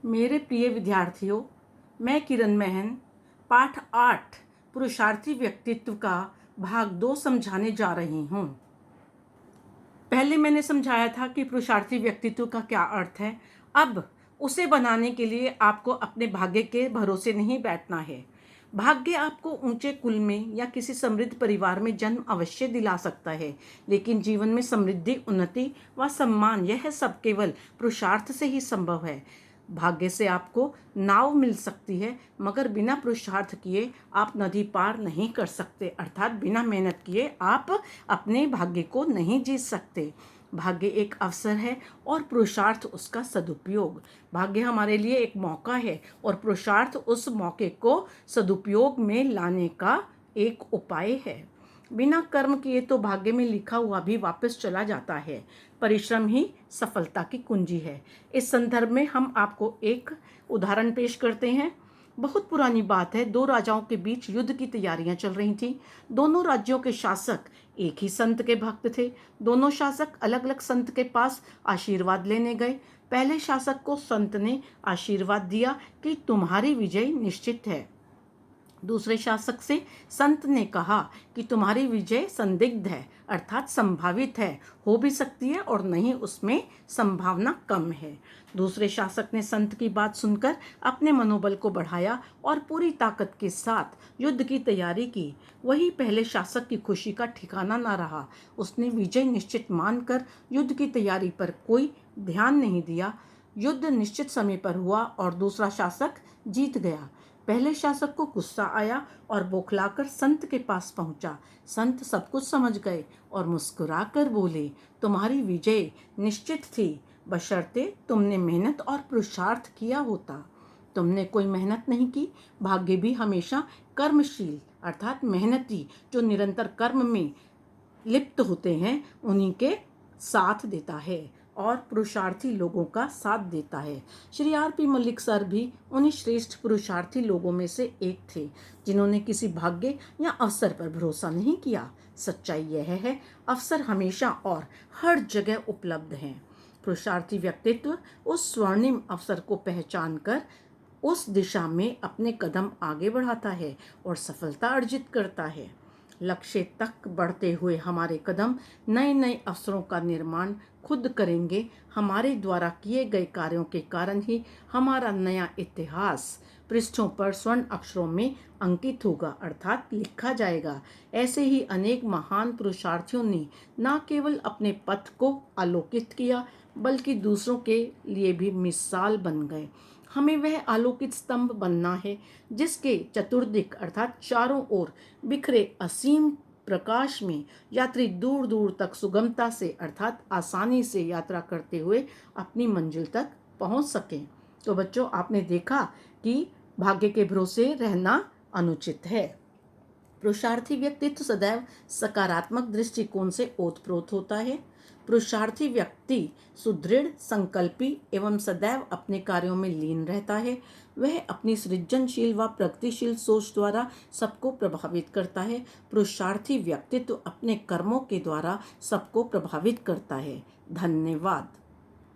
मेरे प्रिय विद्यार्थियों, मैं किरण महन पाठ 8 पुरुषार्थी व्यक्तित्व का भाग 2 समझाने जा रही हूँ। पहले मैंने समझाया था कि पुरुषार्थी व्यक्तित्व का क्या अर्थ है। अब उसे बनाने के लिए आपको अपने भाग्य के भरोसे नहीं बैठना है। भाग्य आपको ऊंचे कुल में या किसी समृद्ध परिवार में जन्म अवश्य दिला सकता है, लेकिन जीवन में समृद्धि, उन्नति व सम्मान यह सब केवल पुरुषार्थ से ही संभव है। भाग्य से आपको नाव मिल सकती है, मगर बिना पुरुषार्थ किए आप नदी पार नहीं कर सकते, अर्थात बिना मेहनत किए आप अपने भाग्य को नहीं जीत सकते। भाग्य एक अवसर है और पुरुषार्थ उसका सदुपयोग। भाग्य हमारे लिए एक मौका है और पुरुषार्थ उस मौके को सदुपयोग में लाने का एक उपाय है। बिना कर्म किए तो भाग्य में लिखा हुआ भी वापस चला जाता है। परिश्रम ही सफलता की कुंजी है। इस संदर्भ में हम आपको एक उदाहरण पेश करते हैं। बहुत पुरानी बात है, दो राजाओं के बीच युद्ध की तैयारियां चल रही थीं। दोनों राज्यों के शासक एक ही संत के भक्त थे। दोनों शासक अलग अलग संत के पास आशीर्वाद लेने गए। पहले शासक को संत ने आशीर्वाद दिया कि तुम्हारी विजय निश्चित है। दूसरे शासक से संत ने कहा कि तुम्हारी विजय संदिग्ध है, अर्थात संभावित है, हो भी सकती है और नहीं, उसमें संभावना कम है। दूसरे शासक ने संत की बात सुनकर अपने मनोबल को बढ़ाया और पूरी ताकत के साथ युद्ध की तैयारी की। वही पहले शासक की खुशी का ठिकाना न रहा। उसने विजय निश्चित मानकर युद्ध की तैयारी पर कोई ध्यान नहीं दिया। युद्ध निश्चित समय पर हुआ और दूसरा शासक जीत गया। पहले शासक को गुस्सा आया और बौखलाकर संत के पास पहुंचा। संत सब कुछ समझ गए और मुस्कुराकर बोले, तुम्हारी विजय निश्चित थी, बशर्ते तुमने मेहनत और पुरुषार्थ किया होता। तुमने कोई मेहनत नहीं की। भाग्य भी हमेशा कर्मशील अर्थात मेहनती, जो निरंतर कर्म में लिप्त होते हैं, उन्हीं के साथ देता है और पुरुषार्थी लोगों का साथ देता है। श्री R.P. मलिक सर भी उन्हीं श्रेष्ठ पुरुषार्थी लोगों में से एक थे, जिन्होंने किसी भाग्य या अवसर पर भरोसा नहीं किया। सच्चाई यह है, अवसर हमेशा और हर जगह उपलब्ध हैं। पुरुषार्थी व्यक्तित्व उस स्वर्णिम अवसर को पहचान कर उस दिशा में अपने कदम आगे बढ़ाता है और सफलता अर्जित करता है। लक्ष्य तक बढ़ते हुए हमारे कदम नए नए अवसरों का निर्माण खुद करेंगे। हमारे द्वारा किए गए कार्यों के कारण ही हमारा नया इतिहास पृष्ठों पर स्वर्ण अक्षरों में अंकित होगा, अर्थात लिखा जाएगा। ऐसे ही अनेक महान पुरुषार्थियों ने न केवल अपने पथ को आलोकित किया, बल्कि दूसरों के लिए भी मिसाल बन गए। हमें वह आलोकित स्तंभ बनना है जिसके चतुर्दिक अर्थात चारों ओर बिखरे असीम प्रकाश में यात्री दूर दूर तक सुगमता से अर्थात आसानी से यात्रा करते हुए अपनी मंजिल तक पहुंच सकें। तो बच्चों, आपने देखा कि भाग्य के भरोसे रहना अनुचित है। पुरुषार्थी व्यक्तित्व सदैव सकारात्मक दृष्टिकोण से ओतप्रोत होता है। पुरुषार्थी व्यक्ति सुदृढ़, संकल्पी एवं सदैव अपने कार्यों में लीन रहता है। वह अपनी सृजनशील व प्रगतिशील सोच द्वारा सबको प्रभावित करता है। पुरुषार्थी व्यक्तित्व अपने कर्मों के द्वारा सबको प्रभावित करता है। धन्यवाद।